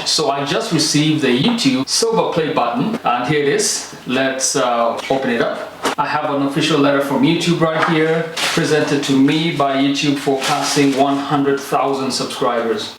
watching. So I just received the YouTube silver play button, and here it is. Let's open it up. I have an official letter from YouTube right here, presented to me by YouTube for passing 100,000 subscribers.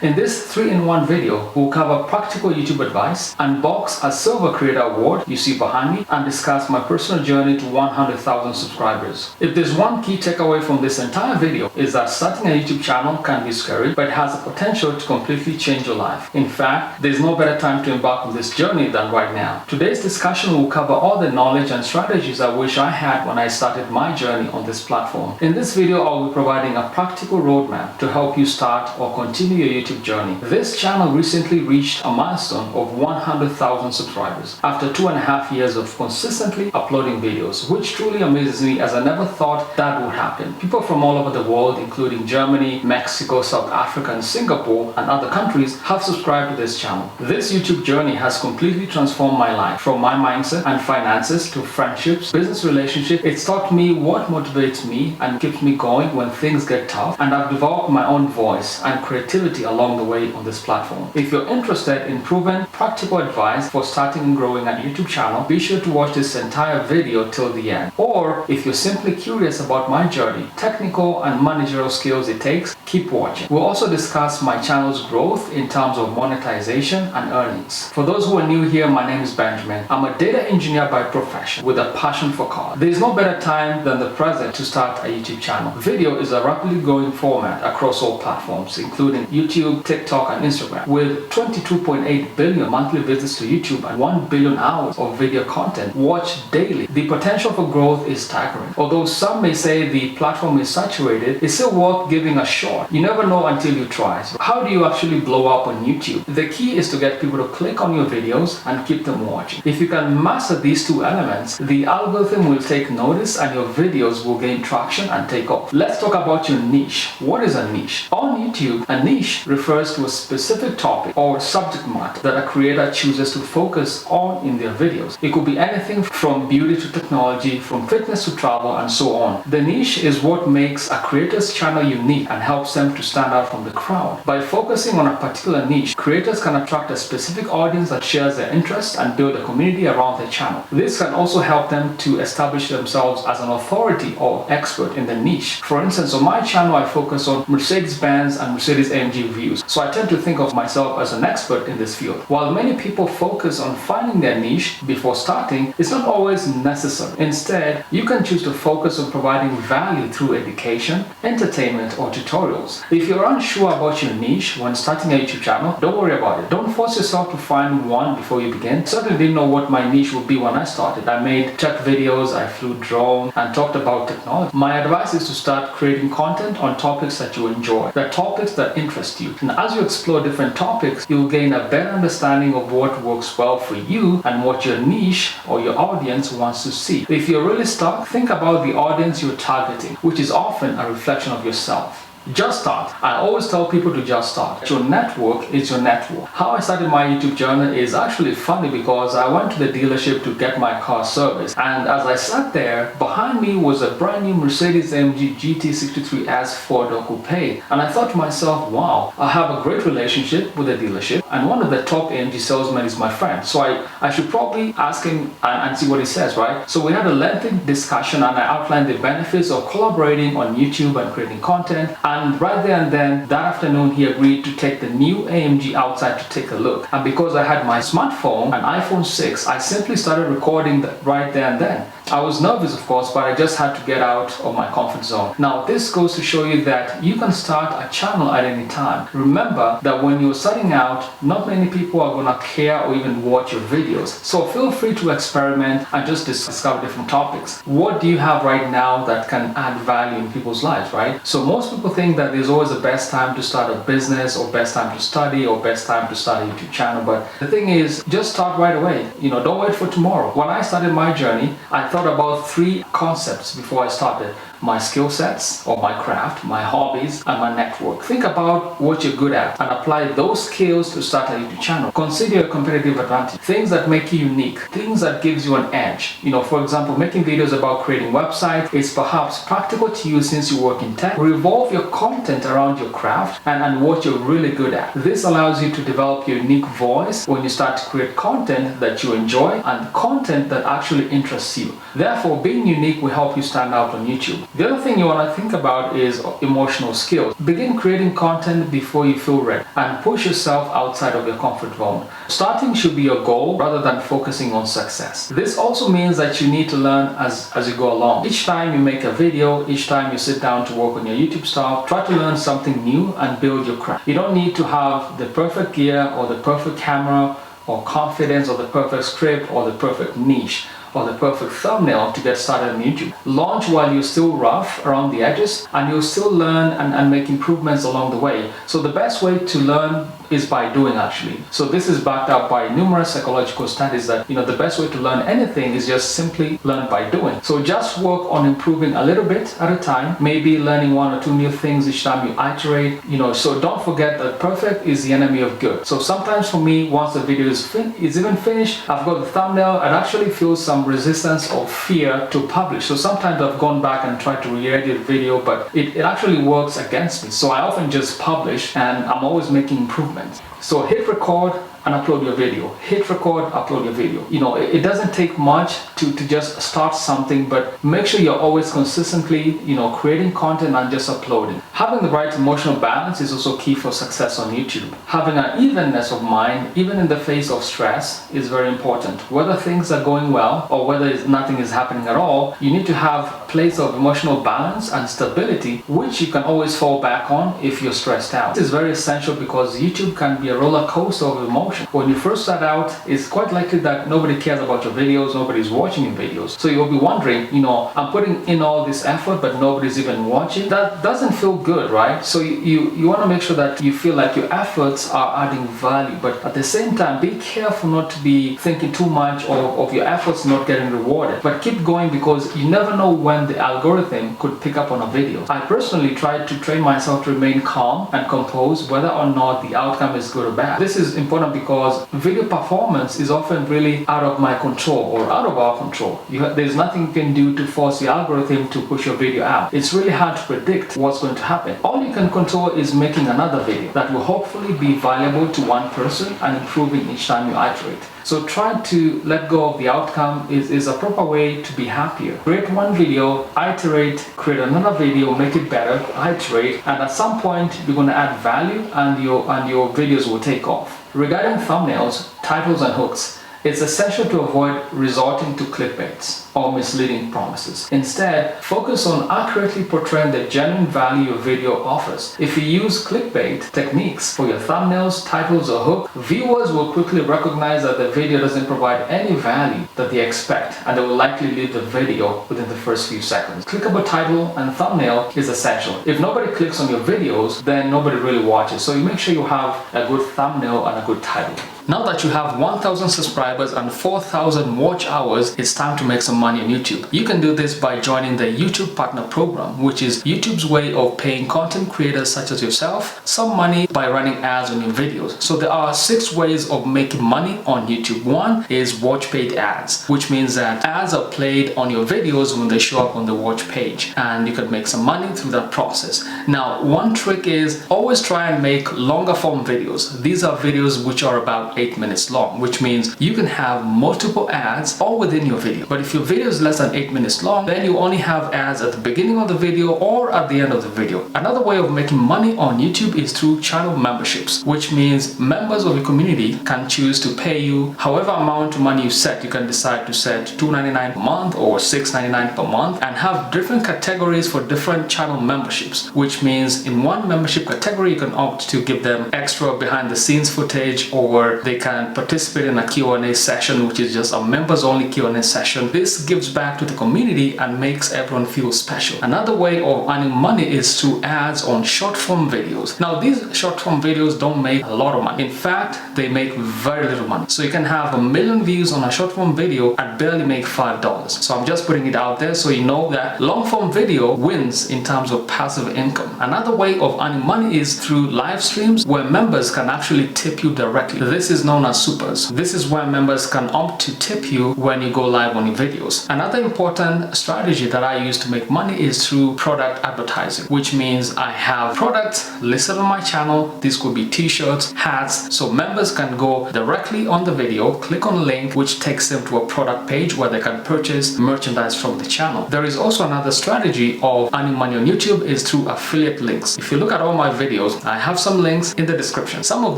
In this 3-in-1 video, we'll cover practical YouTube advice, unbox a Silver Creator Award you see behind me, and discuss my personal journey to 100,000 subscribers. If there's one key takeaway from this entire video, is that starting a YouTube channel can be scary, but it has the potential to completely change your life. In fact, there's no better time to embark on this journey than right now. Today's discussion will cover all the knowledge and strategies I wish I had when I started my journey on this platform. In this video, I'll be providing a practical roadmap to help you start or continue your YouTube journey. This channel recently reached a milestone of 100,000 subscribers after 2.5 years of consistently uploading videos, which truly amazes me as I never thought that would happen. People from all over the world, including Germany, Mexico, South Africa, and Singapore, and other countries, have subscribed to this channel. This YouTube journey has completely transformed my life, from my mindset and finances to friendships, business relationships. It's taught me what motivates me and keeps me going when things get tough, and I've developed my own voice and creativity along the way on this platform. If you're interested in proven practical advice for starting and growing a YouTube channel, be sure to watch this entire video till the end. Or if you're simply curious about my journey, technical and managerial skills it takes, keep watching. We'll also discuss my channel's growth in terms of monetization and earnings. For those who are new here, my name is Benjamin. I'm a data engineer by profession with a passion for code. There is no better time than the present to start a YouTube channel. Video is a rapidly growing format across all platforms, including YouTube, TikTok, and Instagram. With 22.8 billion monthly visits to YouTube and 1 billion hours of video content watched daily, the potential for growth is staggering. Although some may say the platform is saturated, it's still worth giving a shot. You never know until you try. So how do you actually blow up on YouTube? The key is to get people to click on your videos and keep them watching. If you can master these two elements, the algorithm will take notice and your videos will gain traction and take off. Let's talk about your niche. What is a niche? On YouTube, a niche refers to a specific topic or subject matter that a creator chooses to focus on in their videos. It could be anything from beauty to technology, from fitness to travel, and so on. The niche is what makes a creator's channel unique and helps them to stand out from the crowd. By focusing on a particular niche, creators can attract a specific audience that shares their interests and build a community around their channel. This can also help them to establish themselves as an authority or expert in the niche. For instance, on my channel, I focus on Mercedes-Benz and Mercedes-AMG reviews. So I tend to think of myself as an expert in this field. While many people focus on finding their niche before starting, it's not always necessary. Instead, you can choose to focus on providing value through education, entertainment, or tutorials. If you're unsure about your niche when starting a YouTube channel, don't worry about it. Don't force yourself to find one before you begin. I certainly didn't know what my niche would be when I started. I made tech videos, I flew drone, and talked about technology. My advice is to start creating content on topics that you enjoy, the topics that interest you. And as you explore different topics, you'll gain a better understanding of what works well for you and what your niche or your audience wants to see. If you're really stuck, think about the audience you're targeting, which is often a reflection of yourself. Just start. I always tell people to just start. Your network is your network. How I started my YouTube journey is actually funny because I went to the dealership to get my car serviced, and as I sat there, behind me was a brand new Mercedes-AMG GT63S four-door coupe, and I thought to myself, wow, I have a great relationship with the dealership, and one of the top AMG salesmen is my friend, so I should probably ask him and see what he says, right? So we had a lengthy discussion and I outlined the benefits of collaborating on YouTube and creating content. And right there and then, that afternoon, he agreed to take the new AMG outside to take a look. And because I had my smartphone, an iPhone 6, I simply started recording that right there and then. I was nervous, of course, but I just had to get out of my comfort zone. Now, this goes to show you that you can start a channel at any time. Remember that when you're starting out, not many people are gonna care or even watch your videos. So feel free to experiment and just discover different topics. What do you have right now that can add value in people's lives, right? So most people think that there's always the best time to start a business, or best time to study, or best time to start a YouTube channel. But the thing is, just start right away. Don't wait for tomorrow. When I started my journey, I thought about 3 concepts before I started. my skill sets or my craft, my hobbies, and my network. Think about what you're good at and apply those skills to start a YouTube channel. Consider your competitive advantage, things that make you unique, things that gives you an edge. For example, making videos about creating websites is perhaps practical to you since you work in tech. Revolve your content around your craft and what you're really good at. This allows you to develop your unique voice when you start to create content that you enjoy and content that actually interests you. Therefore, being unique will help you stand out on YouTube. The other thing you want to think about is emotional skills. Begin creating content before you feel ready and push yourself outside of your comfort zone. Starting should be your goal rather than focusing on success. This also means that you need to learn as you go along. Each time you make a video, each time you sit down to work on your YouTube stuff, try to learn something new and build your craft. You don't need to have the perfect gear or the perfect camera or confidence or the perfect script or the perfect niche or the perfect thumbnail to get started on YouTube. Launch while you're still rough around the edges and you'll still learn and make improvements along the way. So the best way to learn is by doing, actually. So this is backed up by numerous psychological studies that the best way to learn anything is just simply learn by doing. So just work on improving a little bit at a time, maybe learning 1 or 2 new things each time you iterate. So don't forget that perfect is the enemy of good. So sometimes for me, once the video is even finished, I've got the thumbnail, I'd actually feel some resistance or fear to publish. So sometimes I've gone back and tried to re-edit the video, but it actually works against me. So I often just publish and I'm always making improvements. So hit record and upload your video. Hit record, upload your video. It doesn't take much to just start something, but make sure you're always consistently, creating content and just uploading. Having the right emotional balance is also key for success on YouTube. Having an evenness of mind, even in the face of stress, is very important. Whether things are going well or whether nothing is happening at all, you need to have a place of emotional balance and stability, which you can always fall back on if you're stressed out. This is very essential because YouTube can be a roller coaster of emotions. When you first start out, it's quite likely that nobody cares about your videos, nobody's watching your videos. So you'll be wondering, I'm putting in all this effort, but nobody's even watching. That doesn't feel good, right? So you want to make sure that you feel like your efforts are adding value, but at the same time, be careful not to be thinking too much of your efforts not getting rewarded. But keep going because you never know when the algorithm could pick up on a video. I personally tried to train myself to remain calm and composed whether or not the outcome is good or bad. This is important because video performance is often really out of my control or out of our control. There's nothing you can do to force the algorithm to push your video out. It's really hard to predict what's going to happen. All you can control is making another video that will hopefully be valuable to one person and improving each time you iterate. So try to let go of the outcome is a proper way to be happier. Create one video, iterate, create another video, make it better, iterate, and at some point you're going to add value and your videos will take off. Regarding thumbnails, titles and hooks, it's essential to avoid resorting to clickbaits or misleading promises. Instead, focus on accurately portraying the genuine value your video offers. If you use clickbait techniques for your thumbnails, titles, or hook, viewers will quickly recognize that the video doesn't provide any value that they expect, and they will likely leave the video within the first few seconds. Clickable title and thumbnail is essential. If nobody clicks on your videos, then nobody really watches. So you make sure you have a good thumbnail and a good title. Now that you have 1,000 subscribers and 4,000 watch hours, it's time to make some money on YouTube. You can do this by joining the YouTube Partner Program, which is YouTube's way of paying content creators such as yourself some money by running ads on your videos. So there are 6 ways of making money on YouTube. One is watch paid ads, which means that ads are played on your videos when they show up on the watch page, and you can make some money through that process. Now, one trick is always try and make longer form videos. These are videos which are about 8 minutes long, which means you can have multiple ads all within your video. But if your video is less than 8 minutes long, then you only have ads at the beginning of the video or at the end of the video. Another way of making money on YouTube is through channel memberships, which means members of your community can choose to pay you however amount of money you set. You can decide to set $2.99 per month or $6.99 per month and have different categories for different channel memberships, which means in one membership category you can opt to give them extra behind the scenes footage or where they can participate in a Q&A session, which is just a members only Q&A session. This gives back to the community and makes everyone feel special. Another way of earning money is through ads on short form videos. Now these short form videos don't make a lot of money. In fact, they make very little money. So you can have 1 million views on a short form video and barely make $5. So I'm just putting it out there so you know that long form video wins in terms of passive income. Another way of earning money is through live streams where members can actually tip you directly. This is known as supers. This is where members can opt to tip you when you go live on your videos. Another important strategy that I use to make money is through product advertising, which means I have products listed on my channel. These could be t-shirts, hats, so members can go directly on the video, click on a link which takes them to a product page where they can purchase merchandise from the channel. There is also another strategy of earning money on YouTube is through affiliate links. If you look at all my videos, I have some links in the description. Some of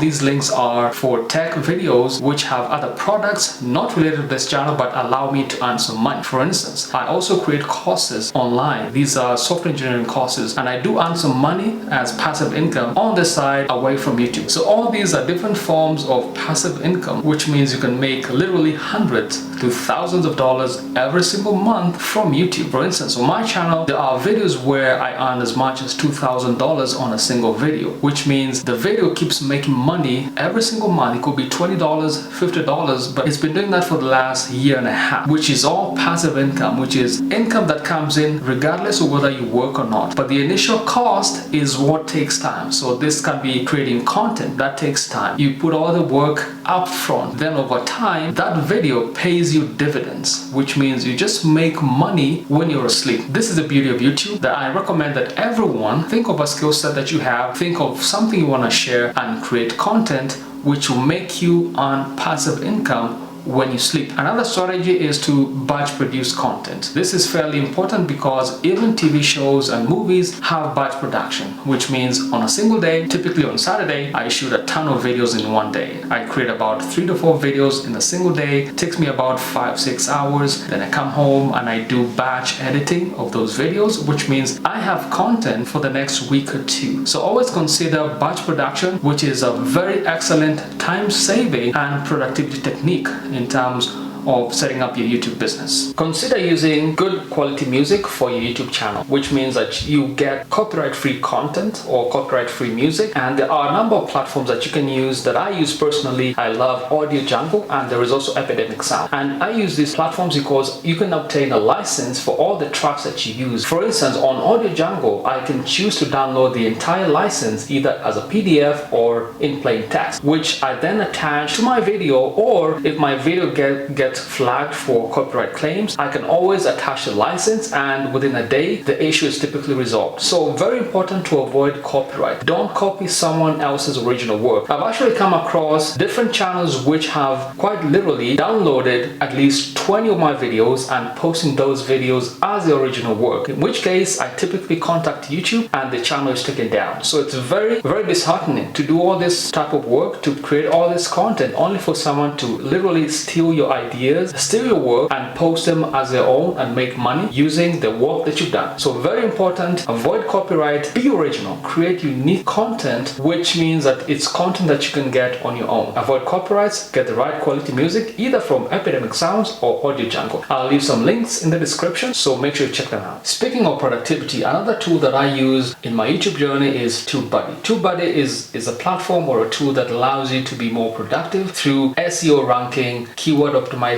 these links are for tech videos which have other products not related to this channel but allow me to earn some money. For instance, I also create courses online. These are software engineering courses and I do earn some money as passive income on the side away from YouTube. So all these are different forms of passive income, which means you can make literally hundreds to thousands of dollars every single month from YouTube. For instance, on my channel, there are videos where I earn as much as $2,000 on a single video, which means the video keeps making money every single month. It could be $20, $50, but it's been doing that for the last year and a half, which is all passive income, which is income that comes in regardless of whether you work or not. But the initial cost is what takes time. So this can be creating content that takes time. You put all the work up front, then over time that video pays you dividends, which means you just make money when you're asleep. This is the beauty of YouTube, that I recommend that everyone think of a skill set that you have, think of something you want to share and create content which will make you earn passive income when you sleep. Another strategy is to batch produce content. This is fairly important because even TV shows and movies have batch production, which means on a single day, typically on Saturday, I shoot a ton of videos in one day. I create about 3 to 4 videos in a single day. It takes me about 5-6 hours. Then I come home and I do batch editing of those videos, which means I have content for the next week or two. So always consider batch production, which is a very excellent time-saving and productivity technique in terms of setting up your YouTube business. Consider using good quality music for your YouTube channel, which means that you get copyright-free content or copyright-free music. And there are a number of platforms that you can use that I use personally. I love Audio Jungle and there is also Epidemic Sound. And I use these platforms because you can obtain a license for all the tracks that you use. For instance, on Audio Jungle, I can choose to download the entire license either as a PDF or in plain text, which I then attach to my video, or if my video gets flagged for copyright claims, I can always attach the license and within a day the issue is typically resolved. So very important to avoid copyright. Don't copy someone else's original work. I've actually come across different channels which have quite literally downloaded at least 20 of my videos and posting those videos as the original work, in which case I typically contact YouTube and the channel is taken down. So it's very disheartening to do all this type of work, to create all this content only for someone to literally steal your ideas, steal your work and post them as their own and make money using the work that you've done. So very important, avoid copyright, be original, create unique content, which means that it's content that you can get on your own. Avoid copyrights, get the right quality music either from Epidemic Sounds or Audio Jungle. I'll leave some links in the description, so make sure you check them out. Speaking of productivity, another tool that I use in my YouTube journey is TubeBuddy. TubeBuddy is a platform or a tool that allows you to be more productive through SEO ranking, keyword optimization,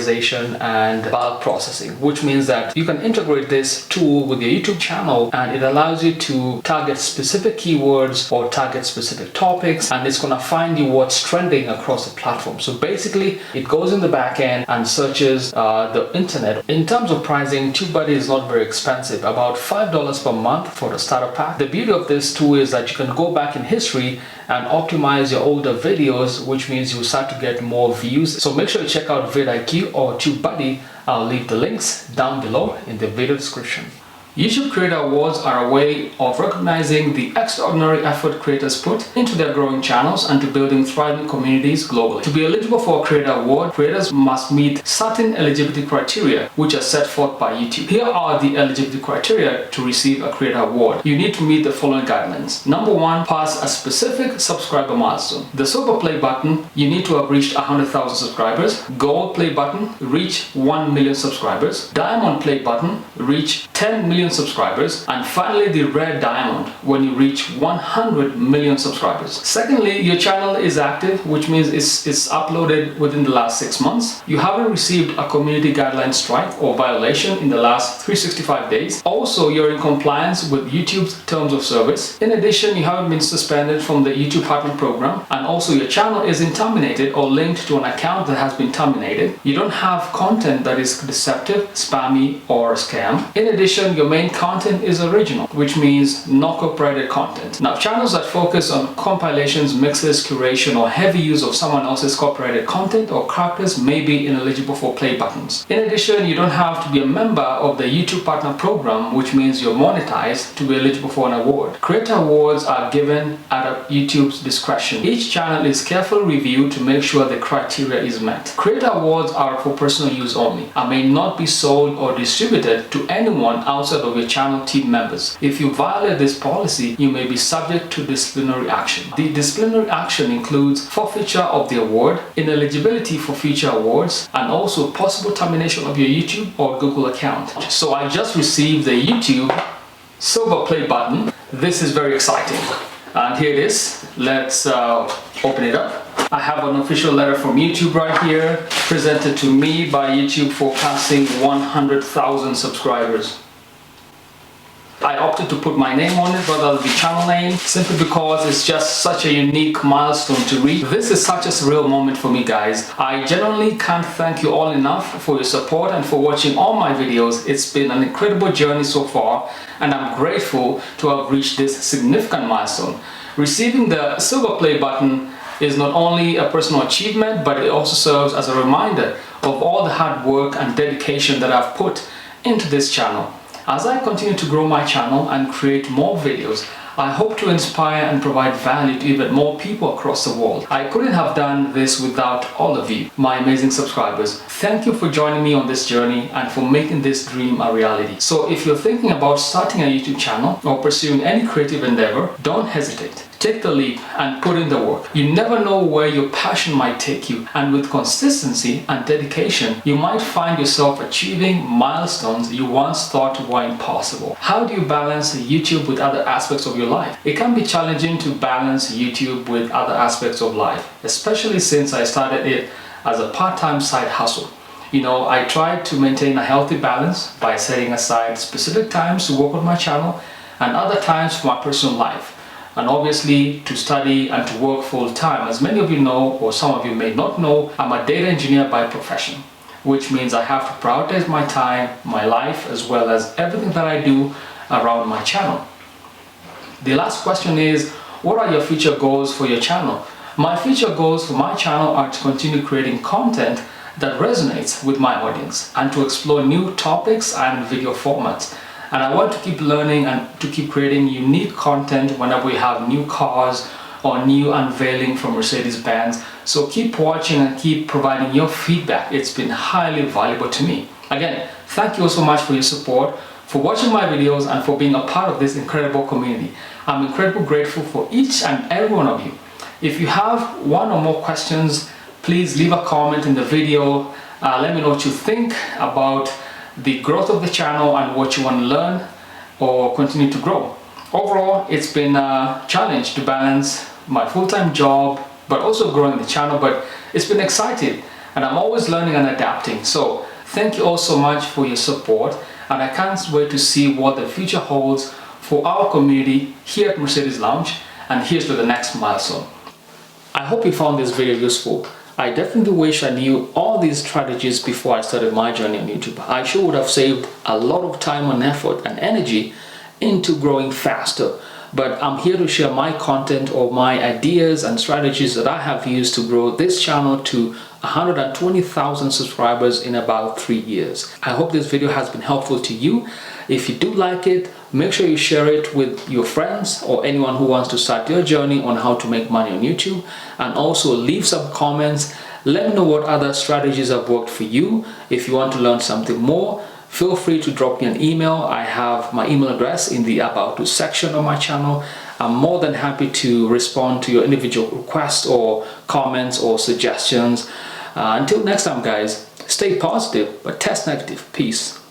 and bulk processing, which means that you can integrate this tool with your YouTube channel and it allows you to target specific keywords or target specific topics, and it's going to find you what's trending across the platform. So basically it goes in the back end and searches the internet. In terms of pricing, TubeBuddy is not very expensive, about $5 per month for the starter pack. The beauty of this tool is that you can go back in history and optimize your older videos, which means you start to get more views. So make sure you check out vidIQ or TubeBuddy. I'll leave the links down below in the video description. YouTube Creator Awards are a way of recognizing the extraordinary effort creators put into their growing channels and to building thriving communities globally. To be eligible for a Creator Award, creators must meet certain eligibility criteria which are set forth by YouTube. Here are the eligibility criteria to receive a Creator Award. You need to meet the following guidelines. Number 1, pass a specific subscriber milestone. The Silver Play button, you need to have reached 100,000 subscribers. Gold Play button, reach 1 million subscribers. Diamond Play button, reach 10 million subscribers. And finally, the Red Diamond, when you reach 100 million subscribers. Secondly, your channel is active, which means it's uploaded within the last 6 months. You haven't received a community guideline strike or violation in the last 365 days. Also, you're in compliance with YouTube's terms of service. In addition, you haven't been suspended from the YouTube Partner Program, and also your channel isn't terminated or linked to an account that has been terminated. You don't have content that is deceptive, spammy, or a scam. In addition, your main content is original, which means no copyrighted content. Now, channels that focus on compilations, mixes, curation, or heavy use of someone else's copyrighted content or characters may be ineligible for play buttons. In addition, you don't have to be a member of the YouTube Partner Program, which means you're monetized, to be eligible for an award. Creator Awards are given at YouTube's discretion. Each channel is carefully reviewed to make sure the criteria is met. Creator Awards are for personal use only and may not be sold or distributed to anyone outside of your channel team members. If you violate this policy, you may be subject to disciplinary action. The disciplinary action includes forfeiture of the award, ineligibility for future awards, and also possible termination of your YouTube or Google account. So I just received the YouTube Silver Play button. This is very exciting. And here it is. Let's open it up. I have an official letter from YouTube right here, presented to me by YouTube for passing 100,000 subscribers. I opted to put my name on it rather than the channel name, simply because it's just such a unique milestone to reach. This is such a surreal moment for me, guys. I genuinely can't thank you all enough for your support and for watching all my videos. It's been an incredible journey so far, and I'm grateful to have reached this significant milestone. Receiving the Silver Play button is not only a personal achievement, but it also serves as a reminder of all the hard work and dedication that I've put into this channel. As I continue to grow my channel and create more videos, I hope to inspire and provide value to even more people across the world. I couldn't have done this without all of you, my amazing subscribers. Thank you for joining me on this journey and for making this dream a reality. So if you're thinking about starting a YouTube channel or pursuing any creative endeavor, don't hesitate. Take the leap and put in the work. You never know where your passion might take you, and with consistency and dedication, you might find yourself achieving milestones you once thought were impossible. How do you balance YouTube with other aspects of your life? It can be challenging to balance YouTube with other aspects of life, especially since I started it as a part-time side hustle. I tried to maintain a healthy balance by setting aside specific times to work on my channel and other times for my personal life. And obviously to study and to work full-time. As many of you know, or some of you may not know, I'm a data engineer by profession, which means I have to prioritize my time, my life, as well as everything that I do around my channel. The last question is, what are your future goals for your channel? My future goals for my channel are to continue creating content that resonates with my audience and to explore new topics and video formats. And I want to keep learning and to keep creating unique content whenever we have new cars or new unveiling from Mercedes-Benz. So keep watching and keep providing your feedback. It's been highly valuable to me. Again, thank you so much for your support, for watching my videos, and for being a part of this incredible community. I'm incredibly grateful for each and every one of you. If you have one or more questions, please leave a comment in the video. Let me know what you think about the growth of the channel and what you want to learn or continue to grow. Overall, it's been a challenge to balance my full-time job but also growing the channel, but it's been exciting and I'm always learning and adapting. So thank you all so much for your support, and I can't wait to see what the future holds for our community here at Mercedes Lounge. And here's to the next milestone. I hope you found this video useful. I definitely wish I knew all these strategies before I started my journey on YouTube. I sure would have saved a lot of time and effort and energy into growing faster. But I'm here to share my content or my ideas and strategies that I have used to grow this channel to 120,000 subscribers in about 3 years. I hope this video has been helpful to you. If you do like it, make sure you share it with your friends or anyone who wants to start their journey on how to make money on YouTube. And also leave some comments. Let me know what other strategies have worked for you. If you want to learn something more, feel free to drop me an email. I have my email address in the About Us section of my channel. I'm more than happy to respond to your individual requests or comments or suggestions. Until next time, guys, stay positive but test negative. Peace.